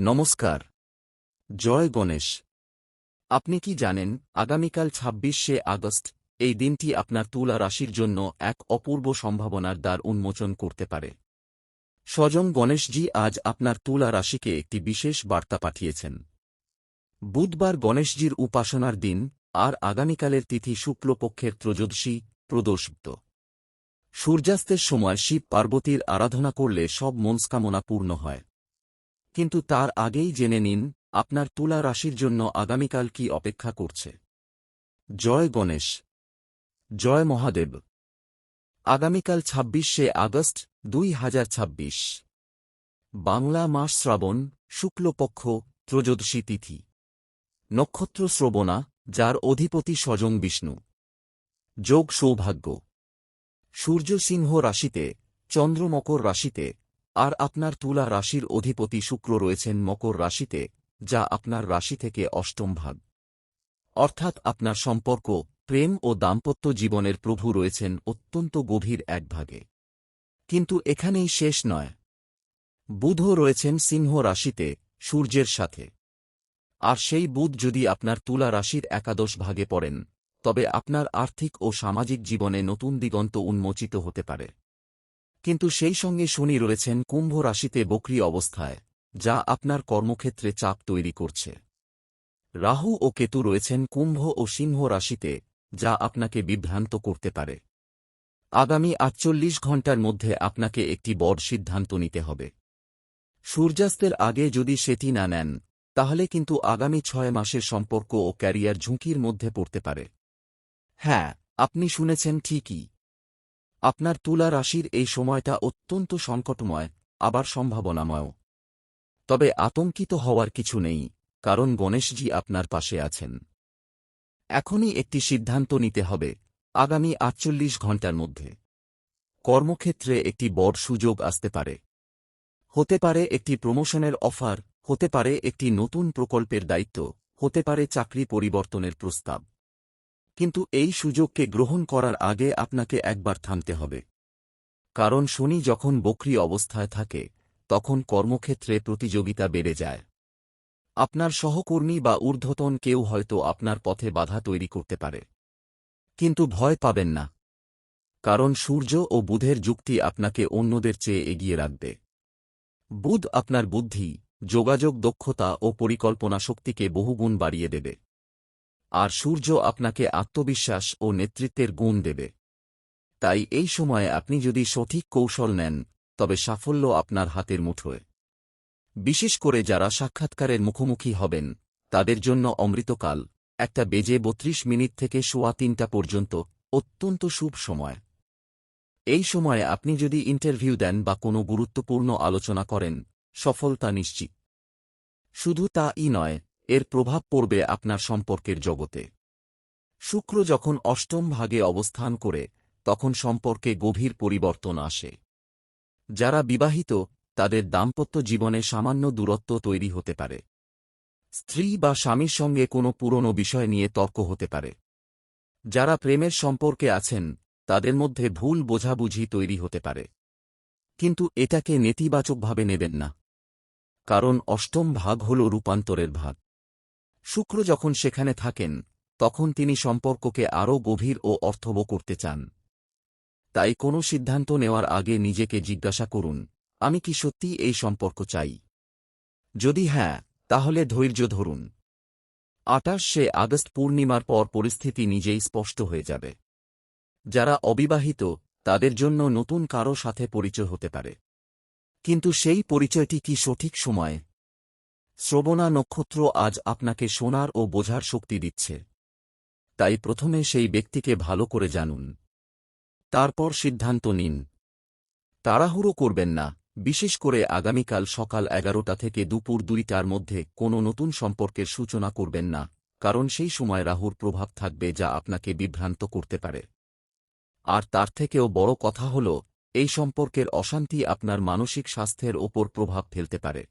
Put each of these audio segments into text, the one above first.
নমস্কার। জয় গণেশ। আপনি কি জানেন আগামীকাল ২৬শে আগস্ট এই দিনটি আপনার তুলা রাশির জন্য এক অপূর্ব সম্ভাবনার দ্বার উন্মোচন করতে পারে। স্বয়ং গণেশজি আজ আপনার তুলা রাশিকে একটি বিশেষ বার্তা পাঠিয়েছেন। বুধবার গণেশজির উপাসনার দিন, আর আগামীকালের তিথি শুক্লপক্ষের ত্রয়োদশী প্রদোষযুক্ত। সূর্যাস্তের সময় শিব পার্বতীর আরাধনা করলে সব মনস্কামনা পূর্ণ হয়। কিন্তু তার আগেই জেনে নিন আপনার তুলা রাশির জন্য আগামীকাল কি অপেক্ষা করছে। জয় গণেশ। জয় মহাদেব। আগামীকাল ২৬শে আগস্ট ২০২৬, বাংলা মাস শ্রাবণ, শুক্লপক্ষ, ত্রয়োদশী তিথি। নক্ষত্র শ্রবণা, যার অধিপতি স্বয়ং বিষ্ণু। যোগ সৌভাগ্য। সূর্য সিংহ রাশিতে, চন্দ্র মকর রাশিতে, আর আপনার তুলা রাশির অধিপতি শুক্র রয়েছেন মকর রাশিতে, যা আপনার রাশি থেকে অষ্টম ভাগ। অর্থাৎ আপনার সম্পর্ক, প্রেম ও দাম্পত্য জীবনের প্রভু রয়েছেন অত্যন্ত গভীর এক ভাগে। কিন্তু এখানেই শেষ নয়। বুধও রয়েছেন সিংহ রাশিতে, সূর্যের সাথে। আর সেই বুধ যদি আপনার তুলা রাশির একাদশ ভাগে পড়েন, তবে আপনার আর্থিক ও সামাজিক জীবনে নতুন দিগন্ত উন্মোচিত হতে পারে। কিন্তু সেই সঙ্গে শনি রয়েছেন কুম্ভ রাশিতে বক্রী অবস্থায়, যা আপনার কর্মক্ষেত্রে চাপ তৈরি করছে। রাহু ও কেতু রয়েছেন কুম্ভ ও সিংহ রাশিতে, যা আপনাকে বিভ্রান্ত করতে পারে। আগামী ৪৮ ঘণ্টার মধ্যে আপনাকে একটি বড় সিদ্ধান্ত নিতে হবে। সূর্যাস্তের আগে যদি সেটি না নেন, তাহলে কিন্তু আগামী ৬ মাসের সম্পর্ক ও ক্যারিয়ার ঝুঁকির মধ্যে পড়তে পারে। হ্যাঁ, আপনি শুনেছেন ঠিকই। আপনার তুলা রাশির এই সময়টা অত্যন্ত সংকটময়, আবার সম্ভাবনাময়। তবে আতঙ্কিত হওয়ার কিছু নেই, কারণ গণেশজি আপনার পাশে আছেন। এখনই একটি সিদ্ধান্ত নিতে হবে, আগামী ৪৮ ঘণ্টার মধ্যে। কর্মক্ষেত্রে একটি বড় সুযোগ আসতে পারে। হতে পারে একটি প্রমোশনের অফার, হতে পারে একটি নতুন প্রকল্পের দায়িত্ব, হতে পারে চাকরি পরিবর্তনের প্রস্তাব। কিন্তু এই সুযোগকে গ্রহণ করার আগে আপনাকে একবার থামতে হবে। কারণ শনি যখন বক্রী অবস্থায় থাকে, তখন কর্মক্ষেত্রে প্রতিযোগিতা বেড়ে যায়। আপনার সহকর্মী বা ঊর্ধ্বতন কেউ হয়তো আপনার পথে বাধা তৈরি করতে পারে। কিন্তু ভয় পাবেন না। কারণ সূর্য ও বুধের যুক্তি আপনাকে অন্যদের চেয়ে এগিয়ে রাখবে। বুধ আপনার বুদ্ধি, যোগাযোগ দক্ষতা ও পরিকল্পনা শক্তিকে বহুগুণ বাড়িয়ে দেবে। আর সূর্য আপনাকে আত্মবিশ্বাস ও নেতৃত্বের গুণ দেবে। তাই এই সময়ে আপনি যদি সঠিক কৌশল নেন, তবে সাফল্য আপনার হাতের মুঠোয়। বিশেষ করে যারা সাক্ষাৎকারের মুখোমুখি হবেন, তাদের জন্য অমৃতকাল, 1:32 থেকে 3:15 পর্যন্ত অত্যন্ত শুভ সময়। এই সময়ে আপনি যদি ইন্টারভিউ দেন বা কোনো গুরুত্বপূর্ণ আলোচনা করেন, সফলতা নিশ্চিত। শুধু তাই নয়, এর প্রভাব পড়বে আপনার সম্পর্কের জগতে। শুক্র যখন অষ্টম ভাগে অবস্থান করে, তখন সম্পর্কে গভীর পরিবর্তন আসে। যারা বিবাহিত, তাদের দাম্পত্য জীবনে সামান্য দূরত্ব তৈরি হতে পারে। স্ত্রী বা স্বামীর সঙ্গে কোনো পুরনো বিষয় নিয়ে তর্ক হতে পারে। যারা প্রেমের সম্পর্কে আছেন, তাদের মধ্যে ভুল বোঝাবুঝি তৈরি হতে পারে। কিন্তু এটাকে নেতিবাচকভাবে নেবেন না। কারণ অষ্টম ভাগ হল রূপান্তরের ভাগ। শুক্র যখন সেখানে থাকেন, তখন তিনি সম্পর্ককে আরও গভীর ও অর্থবহ করতে চান। তাই কোনো সিদ্ধান্ত নেওয়ার আগে নিজেকে জিজ্ঞাসা করুন, আমি কি সত্যিই এই সম্পর্ক চাই? যদি হ্যাঁ, তাহলে ধৈর্য ধরুন। ২৮শে আগস্ট পূর্ণিমার পর পরিস্থিতি নিজেই স্পষ্ট হয়ে যাবে। যারা অবিবাহিত, তাদের জন্য নতুন কারো সাথে পরিচয় হতে পারে। কিন্তু সেই পরিচয়টি কি সঠিক সময়ে? শ্রবণা নক্ষত্র আজ আপনাকে শোনার ও বোঝার শক্তি দিচ্ছে। তাই প্রথমে সেই ব্যক্তিকে ভালো করে জানুন। তারপর সিদ্ধান্ত নিন। তাড়াহুড়ো করবেন না, বিশেষ করে আগামীকাল সকাল ১১টা থেকে দুপুর ২টার মধ্যে কোনো নতুন সম্পর্কের সূচনা করবেন না, কারণ সেই সময় রাহুর প্রভাব থাকবে যা আপনাকে বিভ্রান্ত করতে পারে। আর তার থেকেও বড় কথা হল, এই সম্পর্কের অশান্তি আপনার মানসিক স্বাস্থ্যের ওপর প্রভাব ফেলতে পারে।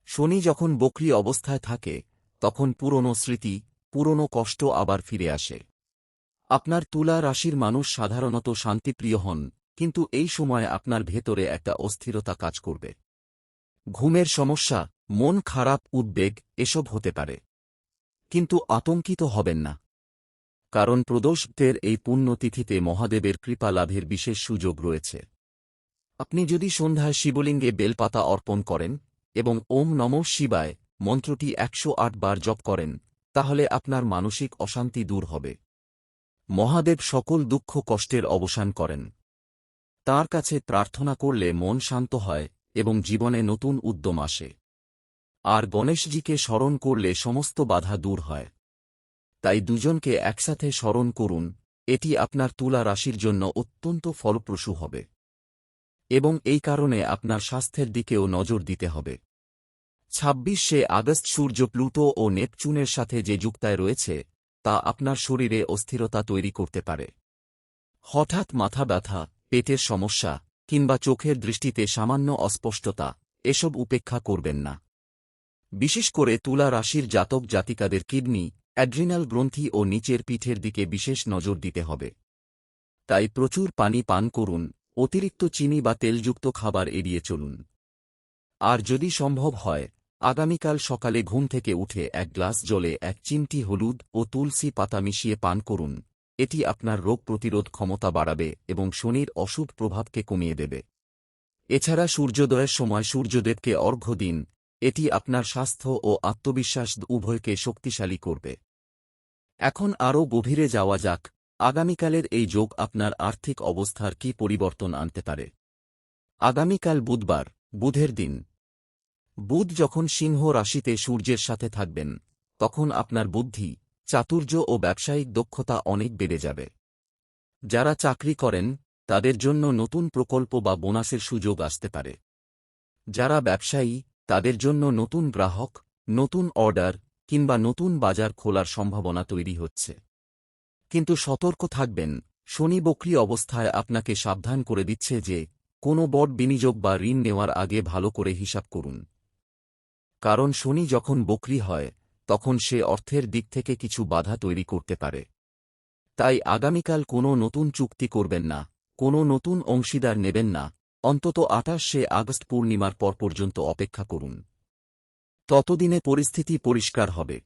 শনি যখন বক্রী অবস্থায় থাকে, তখন পুরনো স্মৃতি, পুরনো কষ্ট আবার ফিরে আসে। আপনার তুলা রাশির মানুষ সাধারণত শান্তিপ্রিয় হন, কিন্তু এই সময় আপনার ভেতরে একটা অস্থিরতা কাজ করবে। ঘুমের সমস্যা, মন খারাপ, উদ্বেগ এসব হতে পারে। কিন্তু আতঙ্কিত হবেন না, কারণ প্রদোষের এই পুণ্যতিথিতে মহাদেবের কৃপা লাভের বিশেষ সুযোগ রয়েছে। আপনি যদি সন্ধ্যায় শিবলিঙ্গে বেলপাতা অর্পণ করেন এবং ওম নমঃ শিবায় মন্ত্রটি ১০৮ বার জপ করেন, তাহলে আপনার মানসিক অশান্তি দূর হবে। মহাদেব সকল দুঃখ কষ্টের অবসান করেন। তাঁর কাছে প্রার্থনা করলে মন শান্ত হয় এবং জীবনে নতুন উদ্যম আসে। আর গণেশজিকে স্মরণ করলে সমস্ত বাধা দূর হয়। তাই দুজনকে একসাথে স্মরণ করুন, এটি আপনার তুলা রাশির জন্য অত্যন্ত ফলপ্রসূ হবে। এবং এই কারণে আপনার স্বাস্থ্যের দিকেও নজর দিতে হবে। ২৬শে আগস্ট সূর্য প্লুটো ও নেপচুনের সাথে যে যুক্তায় রয়েছে, তা আপনার শরীরে অস্থিরতা তৈরি করতে পারে। হঠাৎ মাথা ব্যথা, পেটের সমস্যা কিংবা চোখের দৃষ্টিতে সামান্য অস্পষ্টতা এসব উপেক্ষা করবেন না। বিশেষ করে তুলা রাশির জাতক জাতিকাদের কিডনি, অ্যাড্রিনাল গ্রন্থি ও নিচের পিঠের দিকে বিশেষ নজর দিতে হবে। তাই প্রচুর পানি পান করুন, অতিরিক্ত চিনি বা তেলযুক্ত খাবার এড়িয়ে চলুন। আর যদি সম্ভব হয়, আগামীকাল সকালে ঘুম থেকে উঠে ১ গ্লাস জলে ১ চিমটি হলুদ ও তুলসী পাতা মিশিয়ে পান করুন। এটি আপনার রোগ প্রতিরোধ ক্ষমতা বাড়াবে এবং শনির অশুভ প্রভাবকে কমিয়ে দেবে। এছাড়া সূর্যোদয়ের সময় সূর্যদেবকে অর্ঘ্য দিন, এটি আপনার স্বাস্থ্য ও আত্মবিশ্বাস উভয়কে শক্তিশালী করবে। এখন আরও গভীরে যাওয়া যাক, আগামীকালের এই যোগ আপনার আর্থিক অবস্থার কী পরিবর্তন আনতে পারে। আগামীকাল বুধবার, বুধের দিন। বুধ যখন সিংহ রাশিতে সূর্যের সাথে থাকবেন, তখন আপনার বুদ্ধি, চাতুর্য ও ব্যবসায়িক দক্ষতা অনেক বেড়ে যাবে। যারা চাকরি করেন, তাদের জন্য নতুন প্রকল্প বা বোনাসের সুযোগ আসতে পারে। যারা ব্যবসায়ী, তাদের জন্য নতুন গ্রাহক, নতুন অর্ডার কিংবা নতুন বাজার খোলার সম্ভাবনা তৈরি হচ্ছে। কিন্তু সতর্ক থাকবেন, শনি বক্রী অবস্থায় আপনাকে সাবধান করে দিচ্ছে যে কোনো বড় বিনিয়োগ বা ঋণ নেওয়ার আগে ভালো করে হিসাব করুন। কারণ শনি যখন বক্রী হয়, তখন সে অর্থের দিক থেকে কিছু বাধা তৈরি করতে পারে। তাই আগামীকাল কোনো নতুন চুক্তি করবেন না, কোনো নতুন অংশীদার নেবেন না, অন্তত ২৮শে আগস্ট পূর্ণিমার পর পর্যন্ত অপেক্ষা করুন। ততদিনে পরিস্থিতি পরিষ্কার হবে।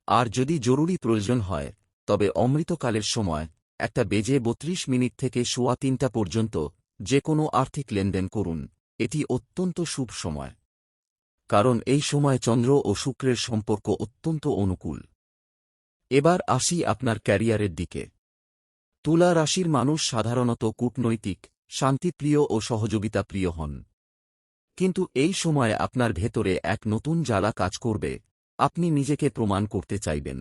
আর যদি জরুরি প্রয়োজন হয়, তবে অমৃতকালের সময় ১:৩২ থেকে সোয়া ৩টা পর্যন্ত যে কোনো আর্থিক লেনদেন করুন। এটি অত্যন্ত শুভ সময়, কারণ এই সময় চন্দ্র ও শুক্রের সম্পর্ক অত্যন্ত অনুকূল। এবার আসি আপনার ক্যারিয়ারের দিকে। তুলা রাশির মানুষ সাধারণত কূটনৈতিক, শান্তিপ্রিয় ও সহযোগিতাপ্রিয় হন। কিন্তু এই সময়ে আপনার ভেতরে এক নতুন জ্বালা কাজ করবে, আপনি নিজেকে প্রমাণ করতে চাইবেন।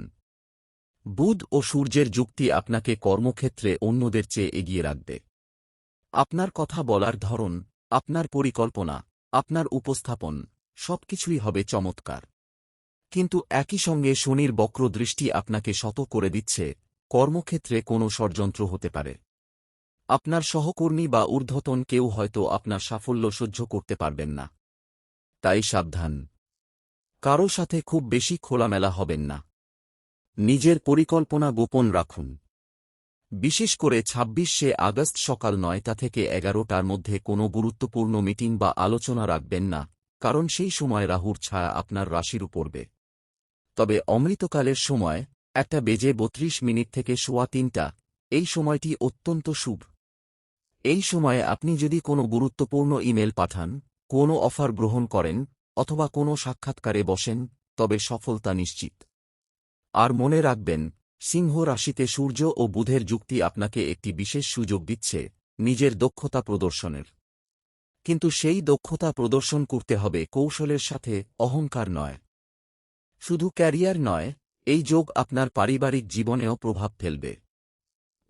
বুধ ও সূর্যের যুক্তি আপনাকে কর্মক্ষেত্রে অন্যদের চেয়ে এগিয়ে রাখবে। আপনার কথা বলার ধরন, আপনার পরিকল্পনা, আপনার উপস্থাপন সবকিছুই হবে চমৎকার। কিন্তু একই সঙ্গে শনির বক্র দৃষ্টি আপনাকে সতর্ক করে দিচ্ছে, কর্মক্ষেত্রে কোনো ষড়যন্ত্র হতে পারে। আপনার সহকর্মী বা ঊর্ধ্বতন কেউ হয়তো আপনার সাফল্য সহ্য করতে পারবেন না। তাই সাবধান। কারও সাথে খুব বেশি খোলামেলা হবেন না। নিজের পরিকল্পনা গোপন রাখুন। বিশেষ করে ২৬শে আগস্ট সকাল ৯টা থেকে ১১টার মধ্যে কোনো গুরুত্বপূর্ণ মিটিং বা আলোচনা রাখবেন না, কারণ সেই সময় রাহুর ছায়া আপনার রাশির উপর পড়বে। তবে অমৃতকালের সময় ১:৩২ থেকে সোয়া ৩টা, এই সময়টি অত্যন্ত শুভ। এই সময়ে আপনি যদি কোনো গুরুত্বপূর্ণ ইমেল পাঠান, কোনো অফার গ্রহণ করেন অথবা কোনো সাক্ষাৎকারে বসেন, তবে সফলতা নিশ্চিত। আর মনে রাখবেন, সিংহ রাশিতে সূর্য ও বুধের যুক্তি আপনাকে একটি বিশেষ সুযোগ দিচ্ছে নিজের দক্ষতা প্রদর্শনের। কিন্তু সেই দক্ষতা প্রদর্শন করতে হবে কৌশলের সাথে, অহংকার নয়। শুধু ক্যারিয়ার নয়, এই যোগ আপনার পারিবারিক জীবনেও প্রভাব ফেলবে।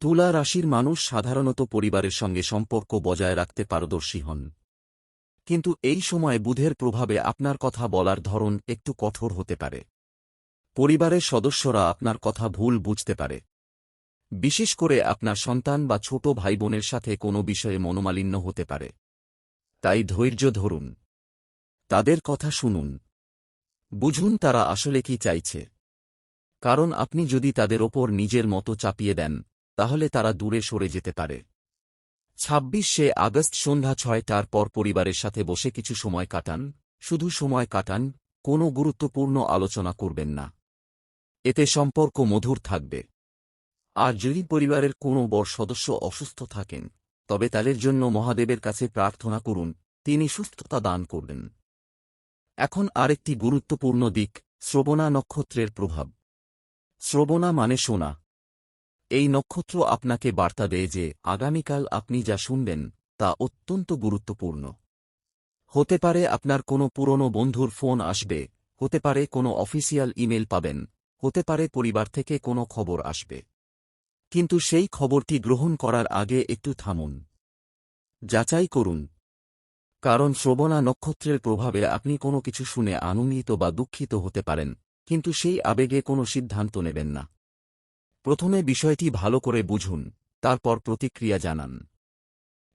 তুলা রাশির মানুষ সাধারণত পরিবারের সঙ্গে সম্পর্ক বজায় রাখতে পারদর্শী হন। কিন্তু এই সময় বুধের প্রভাবে আপনার কথা বলার ধরন একটু কঠোর হতে পারে। পরিবারের সদস্যরা আপনার কথা ভুল বুঝতে পারে। বিশেষ করে আপনার সন্তান বা ছোট ভাইবোনের সাথে কোনো বিষয়ে মনোমালিন্য হতে পারে। তাই ধৈর্য ধরুন। তাদের কথা শুনুন। বুঝুন তারা আসলে কি চাইছে। কারণ আপনি যদি তাদের ওপর নিজের মতো চাপিয়ে দেন, তাহলে তারা দূরে সরে যেতে পারে। ২৬শে আগস্ট সন্ধ্যা ৬টার পর পরিবারের সাথে বসে কিছু সময় কাটান, শুধু সময় কাটান, কোনো গুরুত্বপূর্ণ আলোচনা করবেন না। এতে সম্পর্ক মধুর থাকবে। আর যদি পরিবারের কোনো বড় সদস্য অসুস্থ থাকেন, তবে তাদের জন্য মহাদেবের কাছে প্রার্থনা করুন, তিনি সুস্থতা দান করবেন। এখন আরেকটি গুরুত্বপূর্ণ দিক, শ্রবণা নক্ষত্রের প্রভাব। শ্রবণা মানে শোনা। এই নক্ষত্র আপনাকে বার্তা দেয় যে আগামীকাল আপনি যা শুনবেন তা অত্যন্ত গুরুত্বপূর্ণ। হতে পারে আপনার কোনো পুরনো বন্ধুর ফোন আসবে, হতে পারে কোনো অফিসিয়াল ইমেল পাবেন, হতে পারে পরিবার থেকে কোনো খবর আসবে। কিন্তু সেই খবরটি গ্রহণ করার আগে একটু থামুন, যাচাই করুন। কারণ শ্রবণা নক্ষত্রের প্রভাবে আপনি কোনো কিছু শুনে আনন্দিত বা দুঃখিত হতে পারেন, কিন্তু সেই আবেগে কোনো সিদ্ধান্ত নেবেন না। প্রথমে বিষয়টি ভালো করে বুঝুন, তারপর প্রতিক্রিয়া জানান।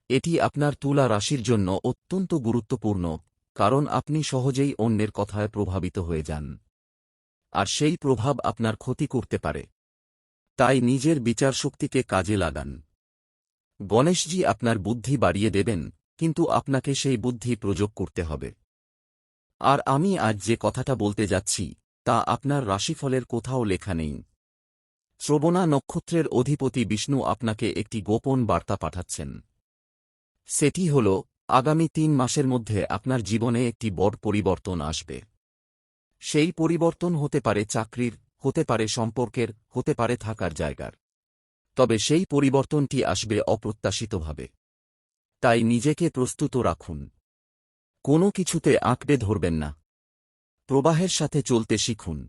এটি আপনার তুলা রাশির জন্য অত্যন্ত গুরুত্বপূর্ণ, কারণ আপনি সহজেই অন্যের কথায় প্রভাবিত হয়ে যান। আর সেই প্রভাব আপনার ক্ষতি করতে পারে। তাই নিজের বিচারশক্তিকে কাজে লাগান। গণেশজি আপনার বুদ্ধি বাড়িয়ে দেবেন, কিন্তু আপনাকে সেই বুদ্ধি প্রয়োগ করতে হবে। আর আমি আজ যে কথাটা বলতে যাচ্ছি তা আপনার রাশিফলের কোথাও লেখা নেই। শ্রবণা নক্ষত্রের অধিপতি বিষ্ণু আপনাকে একটি গোপন বার্তা পাঠাচ্ছেন। সেটি হল, আগামী ৩ মাসের মধ্যে আপনার জীবনে একটি বড় পরিবর্তন আসবে। সেই পরিবর্তন হতে পারে চাকরির, হতে পারে সম্পর্কের, হতে পারে থাকার জায়গার। তবে সেই পরিবর্তনটি আসবে অপ্রত্যাশিতভাবে। তাই নিজেকে প্রস্তুত রাখুন। কোনো কিছুতে আঁকড়ে ধরবেন না। প্রবাহের সাথে চলতে শিখুন।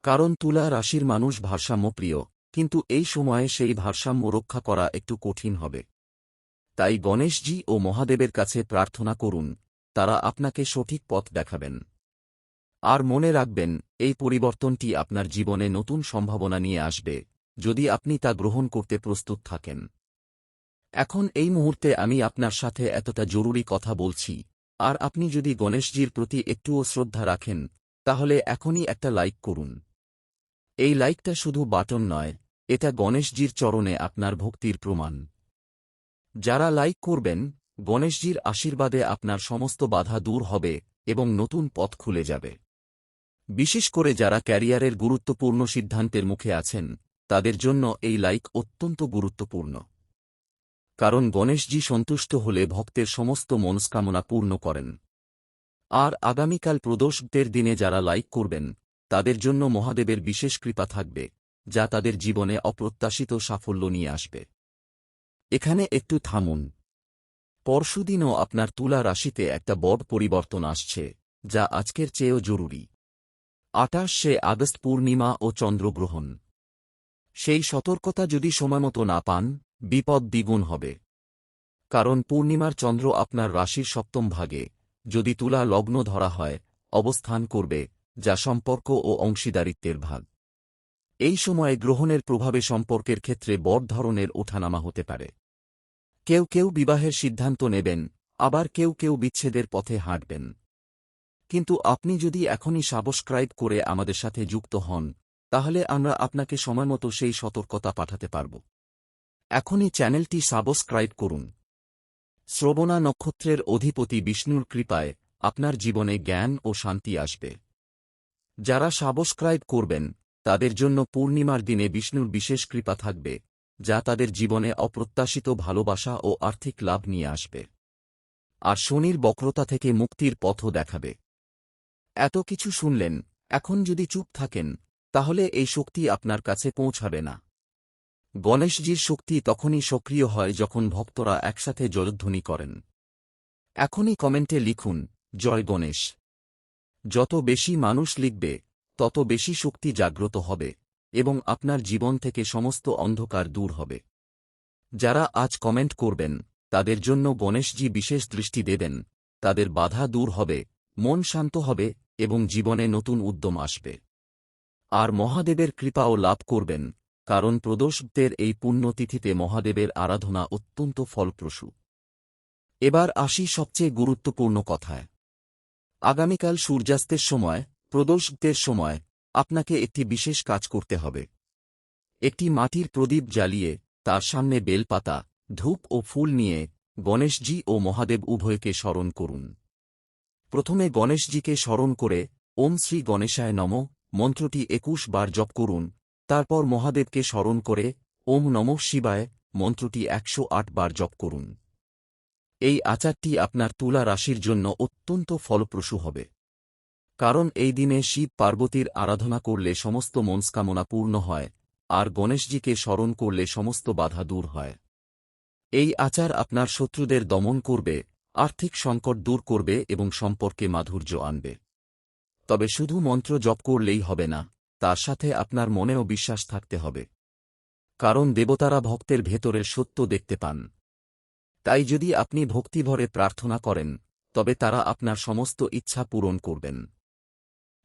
কারণ তুলা রাশির মানুষ ভারসাম্যপ্রিয়, কিন্তু এই সময়ে সেই ভারসাম্য রক্ষা করা একটু কঠিন হবে। তাই গণেশজি ও মহাদেবের কাছে প্রার্থনা করুন, তারা আপনাকে সঠিক পথ দেখাবেন। আর মনে রাখবেন, এই পরিবর্তনটি আপনার জীবনে নতুন সম্ভাবনা নিয়ে আসবে, যদি আপনি তা গ্রহণ করতে প্রস্তুত থাকেন। এখন এই মুহূর্তে আমি আপনার সাথে এতটা জরুরি কথা বলছি, আর আপনি যদি গণেশজির প্রতি একটুও শ্রদ্ধা রাখেন, তাহলে এখনই একটা লাইক করুন। এই লাইকটা শুধু বাটন নয়, এটা গণেশজির চরণে আপনার ভক্তির প্রমাণ। যারা লাইক করবেন, গণেশজির আশীর্বাদে আপনার সমস্ত বাধা দূর হবে এবং নতুন পথ খুলে যাবে। বিশেষ করে যারা ক্যারিয়ারের গুরুত্বপূর্ণ সিদ্ধান্তের মুখে আছেন, তাদের জন্য এই লাইক অত্যন্ত গুরুত্বপূর্ণ। কারণ গণেশজি সন্তুষ্ট হলে ভক্তের সমস্ত মনস্কামনা পূর্ণ করেন। আর আগামীকাল প্রদোষদের দিনে যারা লাইক করবেন, তাদের জন্য মহাদেবের বিশেষ কৃপা থাকবে, যা তাদের জীবনে অপ্রত্যাশিত সাফল্য নিয়ে আসবে। এখানে একটু থামুন। পরশুদিনও আপনার তুলা রাশিতে একটা বড় পরিবর্তন আসছে, যা আজকের চেয়েও জরুরি। 28শে আগস্ট পূর্ণিমা ও চন্দ্রগ্রহণ। সেই সতর্কতা যদি সময়মতো না পান, বিপদ দ্বিগুণ হবে। কারণ পূর্ণিমার চন্দ্র আপনার রাশির সপ্তম ভাগে, যদি তুলা লগ্ন ধরা হয়, অবস্থান করবে, যা সম্পর্ক ও অংশীদারিত্বের ভাগ। এই সময়ে গ্রহণের প্রভাবে সম্পর্কের ক্ষেত্রে বড় ধরনের ওঠানামা হতে পারে। কেউ কেউ বিবাহের সিদ্ধান্ত নেবেন, আবার কেউ কেউ বিচ্ছেদের পথে হাঁটবেন। কিন্তু আপনি যদি এখনই সাবস্ক্রাইব করে আমাদের সাথে যুক্ত হন, তাহলে আমরা আপনাকে সময়মতো সেই সতর্কতা পাঠাতে পারব। এখনই চ্যানেলটি সাবস্ক্রাইব করুন। শ্রবণা নক্ষত্রের অধিপতি বিষ্ণুর কৃপায় আপনার জীবনে জ্ঞান ও শান্তি আসবে। যারা সাবস্ক্রাইব করবেন, তাদের জন্য পূর্ণিমার দিনে বিষ্ণুর বিশেষ কৃপা থাকবে, যা তাদের জীবনে অপ্রত্যাশিত ভালোবাসা ও আর্থিক লাভ নিয়ে আসবে। আর শনির বক্রতা থেকে মুক্তির পথও দেখাবে। এত কিছু শুনলেন, এখন যদি চুপ থাকেন, তাহলে এই শক্তি আপনার কাছে পৌঁছাবে না। গণেশজির শক্তি তখনই সক্রিয় হয় যখন ভক্তরা একসাথে জয়ধ্বনি করেন। এখনই কমেন্টে লিখুন, জয় গণেশ। যত বেশি মানুষ লিখবে, তত বেশি শক্তি জাগ্রত হবে, এবং আপনার জীবন থেকে সমস্ত অন্ধকার দূর হবে। যারা আজ কমেন্ট করবেন, তাদের জন্য গণেশজি বিশেষ দৃষ্টি দেবেন, তাদের বাধা দূর হবে, মন শান্ত হবে, এবং জীবনে নতুন উদ্যম আসবে। আর মহাদেবের কৃপাও লাভ করবেন, কারণ প্রদোষদের এই পুণ্যতিথিতে মহাদেবের আরাধনা অত্যন্ত ফলপ্রসূ। এবার আসি সবচেয়ে গুরুত্বপূর্ণ কথায়। আগামীকাল সূর্যাস্তের সময়, প্রদোষদের সময়, আপনাকে একটি বিশেষ কাজ করতে হবে। একটি মাটির প্রদীপ জ্বালিয়ে, তার সামনে বেলপাতা, ধূপ ও ফুল নিয়ে গণেশজি ও মহাদেব উভয়কে স্মরণ করুন। প্রথমে গণেশজিকে স্মরণ করে ওম শ্রী গণেশায় নমঃ মন্ত্রটি ২১ বার জপ করুন। তারপর মহাদেবকে স্মরণ করে ওম নমঃ শিবায় মন্ত্রটি ১০৮ বার জপ করুন। এই আচারটি আপনার তুলা রাশির জন্য অত্যন্ত ফলপ্রসূ হবে। কারণ এই দিনে শিব পার্বতীর আরাধনা করলে সমস্ত মনস্কামনা পূর্ণ হয়, আর গণেশজিকে স্মরণ করলে সমস্ত বাধা দূর হয়। এই আচার আপনার শত্রুদের দমন করবে, আর্থিক সংকট দূর করবে এবং সম্পর্কে মাধুর্য আনবে। তবে শুধু মন্ত্র জপ করলেই হবে না, তার সাথে আপনার মনেও বিশ্বাস থাকতে হবে। কারণ দেবতারা ভক্তের ভেতরের সত্য দেখতে পান। তাই যদি আপনি ভক্তিভরে প্রার্থনা করেন, তবে তারা আপনার সমস্ত ইচ্ছা পূরণ করবেন।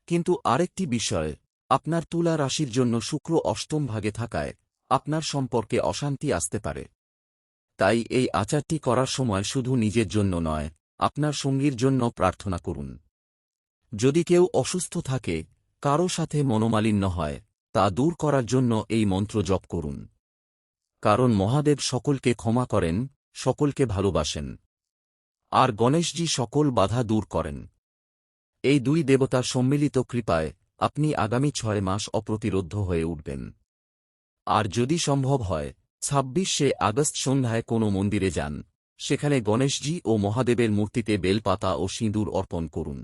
কিন্তু আরেকটি বিষয়, আপনার তুলা রাশির জন্য শুক্র অষ্টম ভাগে থাকায় আপনার সম্পর্কে অশান্তি আসতে পারে। তাই এই আচারটি করার সময় শুধু নিজের জন্য নয়, আপনার সঙ্গীর জন্য প্রার্থনা করুন। যদি কেউ অসুস্থ থাকে, কারো সাথে মনোমালিন্য হয়, তা দূর করার জন্য এই মন্ত্র জপ করুন। কারণ মহাদেব সকলকে ক্ষমা করেন, সকলকে ভালোবাসেন। আর গণেশজি সকল বাধা দূর করেন। এই দুই দেবতার সম্মিলিত কৃপায় আপনি আগামী ৬ মাস অপ্রতিরোধ্য হয়ে উঠবেন। আর যদি সম্ভব হয় ২৬শে আগস্ট সন্ধ্যায় কোনো মন্দিরে যান, সেখানে গণেশজি ও মহাদেবের মূর্তিতে বেলপাতা ও সিঁদুর অর্পণ করুন।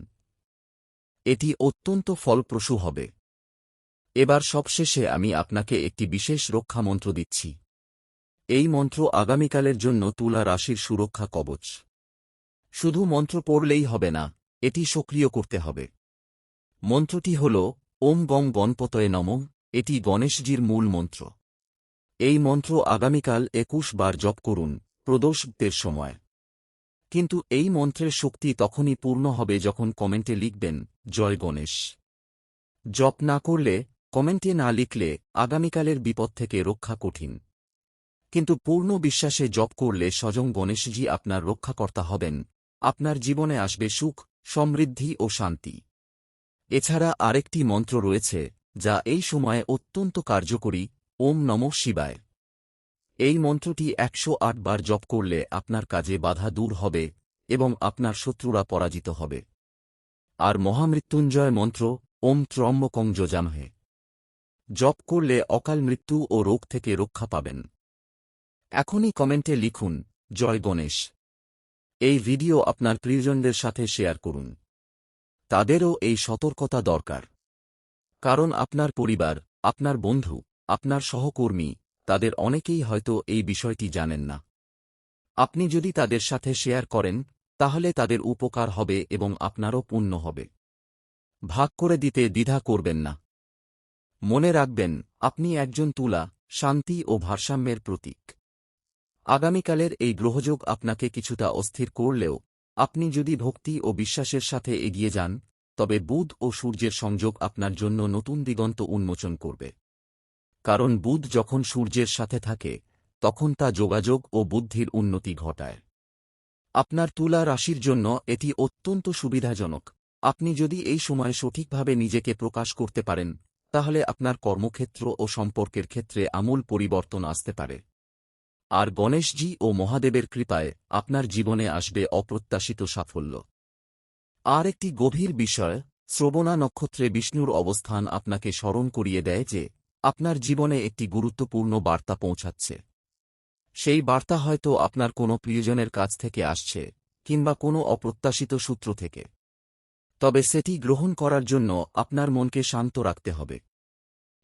এটি অত্যন্ত ফলপ্রসূ হবে। এবার সবশেষে আমি আপনাকে একটি বিশেষ রক্ষা মন্ত্র দিচ্ছি। এই মন্ত্র আগামীকালের জন্য তুলা রাশির সুরক্ষা কবচ। শুধু মন্ত্র পড়লেই হবে না, এটি সক্রিয় করতে হবে। মন্ত্রটি হল ওম গং গণপতয়ে নমঃ। এটি গণেশজির মূল মন্ত্র। এই মন্ত্র আগামীকাল ২১ বার জপ করুন, প্রদোষের সময়। কিন্তু এই মন্ত্রের শক্তি তখনই পূর্ণ হবে যখন কমেন্টে লিখবেন জয় গণেশ। জপ না করলে, কমেন্টে না লিখলে আগামীকালের বিপদ থেকে রক্ষা কঠিন। কিন্তু পূর্ণ বিশ্বাসে জপ করলে স্বয়ং গণেশজি আপনার রক্ষাকর্তা হবেন, আপনার জীবনে আসবে সুখ, সমৃদ্ধি ও শান্তি। এছাড়া আরেকটি মন্ত্র রয়েছে, যা এই সময়ে অত্যন্ত কার্যকরী, ওম নমঃ শিবায়। এই মন্ত্রটি ১০৮ বার জপ করলে আপনার কাজে বাধা দূর হবে এবং আপনার শত্রুরা পরাজিত হবে। আর মহামৃত্যুঞ্জয় মন্ত্র ওম ত্র্যম্বকং যজামহে জপ করলে অকাল মৃত্যু ও রোগ থেকে রক্ষা পাবেন। এখনই কমেন্টে লিখুন জয় গণেশ। এই ভিডিও আপনার প্রিয়জনদের সাথে শেয়ার করুন। তাদেরও এই সতর্কতা দরকার। কারণ আপনার পরিবার, আপনার বন্ধু, আপনার সহকর্মী, তাদের অনেকেই হয়তো এই বিষয়টি জানেন না। আপনি যদি তাদের সাথে শেয়ার করেন, তাহলে তাদের উপকার হবে এবং আপনারও পুণ্য হবে। ভাগ করে দিতে দ্বিধা করবেন না। মনে রাখবেন, আপনি একজন তুলা, শান্তি ও ভারসাম্যের প্রতীক। আগামীকালের এই গ্রহযোগ আপনাকে কিছুটা অস্থির করলেও, আপনি যদি ভক্তি ও বিশ্বাসের সাথে এগিয়ে যান, তবে বুধ ও সূর্যের সংযোগ আপনার জন্য নতুন দিগন্ত উন্মোচন করবে। কারণ বুধ যখন সূর্যের সাথে থাকে, তখন তা যোগাযোগ ও বুদ্ধির উন্নতি ঘটায়। আপনার তুলা রাশির জন্য এটি অত্যন্ত সুবিধাজনক। আপনি যদি এই সময়ে সঠিকভাবে নিজেকে প্রকাশ করতে পারেন, তাহলে আপনার কর্মক্ষেত্র ও সম্পর্কের ক্ষেত্রে আমূল পরিবর্তন আসতে পারে। আর গণেশজি ও মহাদেবের কৃপায় আপনার জীবনে আসবে অপ্রত্যাশিত সাফল্য। আর একটি গভীর বিষয়, শ্রবণা নক্ষত্রে বিষ্ণুর অবস্থান আপনাকে স্মরণ করিয়ে দেয় যে আপনার জীবনে একটি গুরুত্বপূর্ণ বার্তা পৌঁছাচ্ছে। সেই বার্তা হয়তো আপনার কোনো প্রিয়জনের কাছ থেকে আসছে, কিংবা কোনো অপ্রত্যাশিত সূত্র থেকে। তবে সেটি গ্রহণ করার জন্য আপনার মনকে শান্ত রাখতে হবে।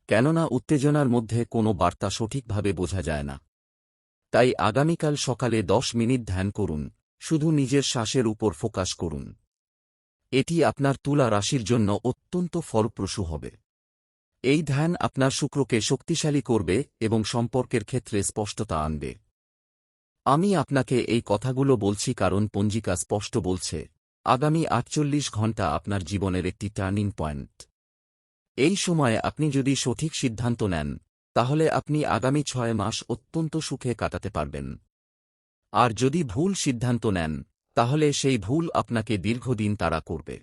কেননা উত্তেজনার মধ্যে কোনো বার্তা সঠিকভাবে বোঝা যায় না। তাই আগামীকাল সকালে ১০ মিনিট ধ্যান করুন, শুধু নিজের শ্বাসের উপর ফোকাস করুন। এটি আপনার তুলা রাশির জন্য অত্যন্ত ফলপ্রসূ হবে। এই ধ্যান আপনার শুক্রকে শক্তিশালী করবে এবং সম্পর্কের ক্ষেত্রে স্পষ্টতা আনবে। আমি আপনাকে এই কথাগুলো বলছি কারণ পঞ্জিকা স্পষ্ট বলছে, আগামী ৪৮ ঘণ্টা আপনার জীবনের একটি টার্নিং পয়েন্ট। এই সময়ে আপনি যদি সঠিক সিদ্ধান্ত নেন, তাহলে আপনি আগামী ৬ মাস অত্যন্ত সুখে কাটাতে পারবেন। আর যদি ভুল সিদ্ধান্ত নেন, তাহলে সেই ভুল আপনাকে দীর্ঘদিন তাড়া করবে।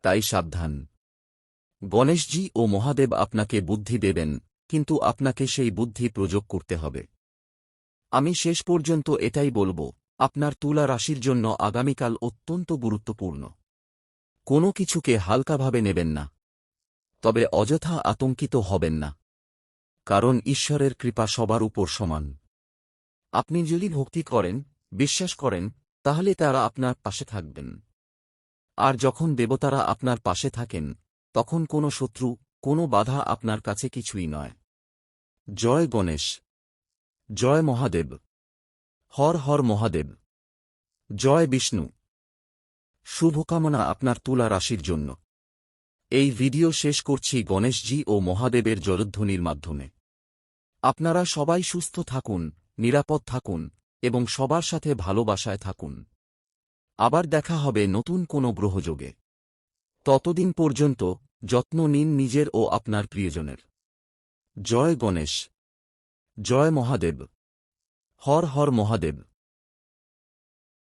তাই সাবধান। গণেশজি ও মহাদেব আপনাকে বুদ্ধি দেবেন, কিন্তু আপনাকে সেই বুদ্ধি প্রয়োগ করতে হবে। আমি শেষ পর্যন্ত এটাই বলব, আপনার তুলা রাশির জন্য আগামীকাল অত্যন্ত গুরুত্বপূর্ণ। কোনো কিছুকে হালকাভাবে নেবেন না। তবে অযথা আতঙ্কিত হবেন না। কারণ ঈশ্বরের কৃপা সবার উপর সমান। আপনি যদি ভক্তি করেন, বিশ্বাস করেন, তাহলে তারা আপনার পাশে থাকবেন। আর যখন দেবতারা আপনার পাশে থাকেন, তখন কোনো শত্রু, কোনো বাধা আপনার কাছে কিছুই নয়। জয় গণেশ। জয় মহাদেব। হর হর মহাদেব। জয় বিষ্ণু। শুভকামনা আপনার তুলা রাশির জন্য। এই ভিডিও শেষ করছি গণেশজি ও মহাদেবের জয়ধ্বনির মাধ্যমে। আপনারা সবাই সুস্থ থাকুন, নিরাপদ থাকুন এবং সবার সাথে ভালোবাসায় থাকুন। আবার দেখা হবে নতুন কোনো গ্রহযোগে। ততদিন পর্যন্ত যত্ন নিন নিজের ও আপনার প্রিয়জনের। জয় গণেশ। জয় মহাদেব। হর হর মহাদেব।